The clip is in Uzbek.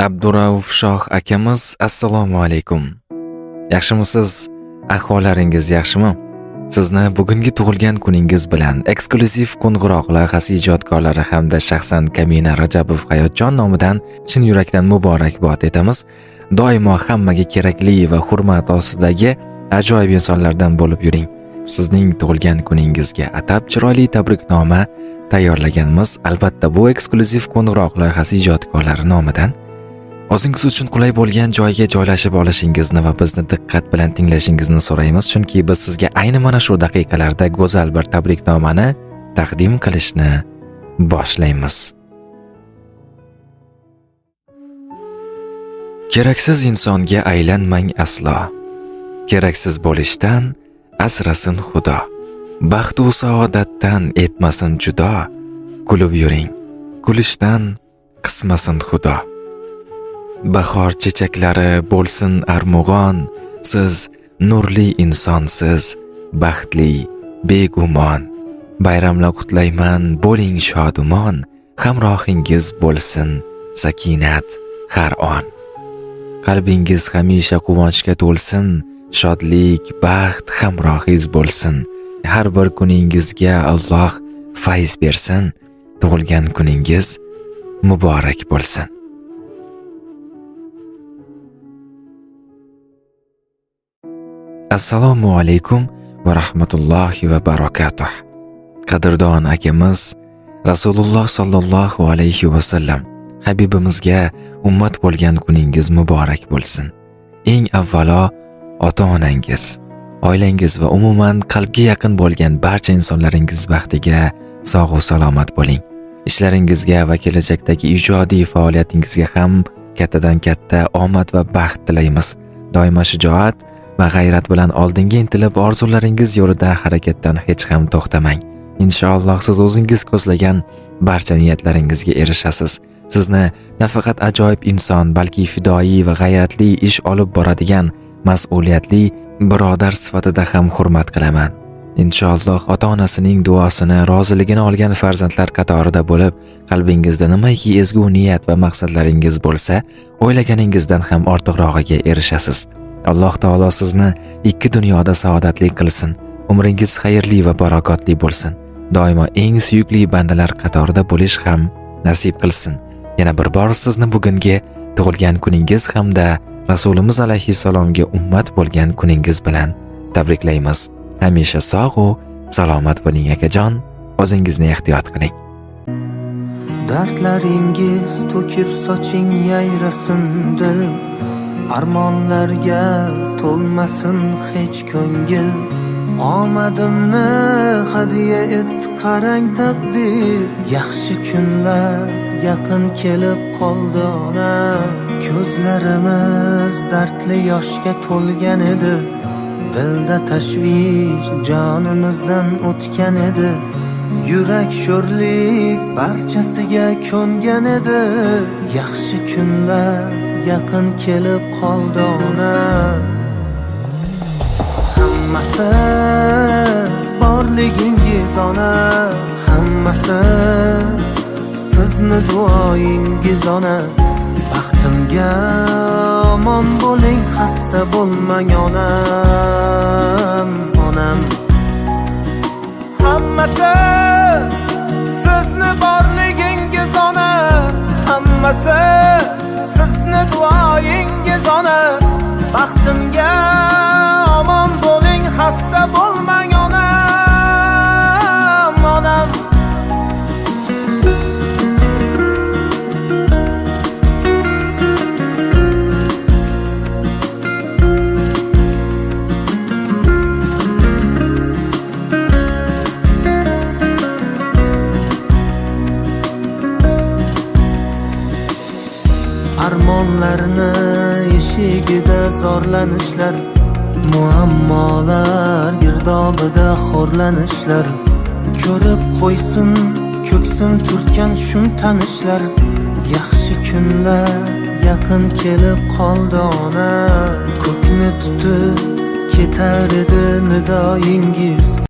Abdurauf Shoh akamiz, assalomu alaykum. Yaxshimisiz? Ahvollaringiz yaxshimi? Sizni bugungi tug'ilgan kuningiz bilan eksklyuziv qo'ng'iroq loyihasi ijodkorlari hamda shaxsan Kamina Rajabov Hayotjon nomidan chin yurakdan muborakbod etamiz. Doimo hammaga kerakli va hurmat ostidagi ajoyib insonlardan bo'lib yuring. Sizning tug'ilgan kuningizga atab chiroyli tabriknoma tayyorlaganmiz. Albatta bu eksklyuziv qo'ng'iroq loyihasi ijodkorlari nomidan o'zingiz uchun qulay bo'lgan joyga joylashib olishingizni va bizni diqqat bilan tinglashingizni so'raymiz, chunki biz sizga ayni mana shu daqiqalarda go'zal bir tabriknomani taqdim qilishni boshlaymiz. Keraksiz insonga aylanmang aslo. Keraksiz bo'lishdan asrasin Xudo. Baxt u saodatdan etmasin judo. Kulib yuring, kulishdan qismasin Xudo. Bahor chechaklari bo'lsin armug'on, siz nurli insonsiz, baxtli, begumon. Bayramlar qutlayman, bo'ling shodumon, hamrohingiz bo'lsin sakinat har on. Qalbingiz hamisha quvonchga to'lsin, shodlik, baxt hamrohingiz bo'lsin. Har bir kuningizga Alloh fayz bersin. Tug'ilgan kuningiz muborak bo'lsin. Assalomu alaykum va rahmatullohi va barakatuh. Qadrdon akamiz Rasululloh sallallohu alayhi va sallam Habibimizga ummat bo'lgan kuningiz muborak bo'lsin. Eng avvalo ota-onangiz, oilangiz va umuman qalbga yaqin bo'lgan barcha insonlaringiz baxtiga sog' va salomat bo'ling. Ishlaringizga va kelajakdagi ijodiy faoliyatingizga ham kattadan katta omad va baxt tilaymiz. Doimo shijoat va g'ayrat bilan oldinga intilib, orzularingiz yo'lida harakatdan hech ham to'xtamang. Inshaalloh siz o'zingiz ko'zlagan barcha niyatlaringizga erishasiz. Sizni nafaqat ajoyib inson, balki fidoyi va g'ayratli ish olib boradigan mas'uliyatli birodar sifatida ham hurmat qilaman. Inshaalloh ota-onasining duosini, roziligini olgan farzandlar qatorida bo'lib, qalbingizda nimaiki ezgu niyat va maqsadlaringiz bo'lsa, o'ylaganingizdan ham ortiqrog'iga erishasiz. Alloh taolo sizni ikki dunyoda saodatli qilsin. Umringiz xayrli va barakotli bo'lsin. Doimo eng suyukli bandalar qatorida bo'lish ham nasib qilsin. Yana bir bor sizni bugungi tug'ilgan kuningiz hamda Rasulimiz alayhissalomga ummat bo'lgan kuningiz bilan tabriklaymiz. Hamisha sog' va salomat bo'ling akajon. O'zingizni ehtiyot qiling. Dardlaringiz to'kib soching yayrasin dil, armonlarga to'lmasin hech ko'ngil. Omadimni hadiya et qarang taqdir, yaxshi kunlar yaqin kelib qoldi ona. Ko'zlarimiz dardli yoshga to'lgan edi, dilda tashvish jonimizdan o'tgan edi. Yurak sho'rlik barchasiga ko'ngan edi, yaxshi kunlar yaqin kelib qoldi ona. Hammasi borligingiz ona, hammasi sizni duoyingiz ona. Baxtimga omon bo'ling, xasta bo'lmang onam, onam. Hammasi sizni borligingiz ona, hammasi sizni duoyingiz ona. Baxtimga omon bo'ling, xasta bo'lmang onam, onam. Armonlarni eshigida zorlanishlar, muammolar girdobida xo'rlanishlar. Ko'rib qo'ysin ko'ksim turtgan shum tanishlar, yaxshi kunlar yaqin kelib qoldi ona. Ko'kni tutib ketar edi nidoyingiz,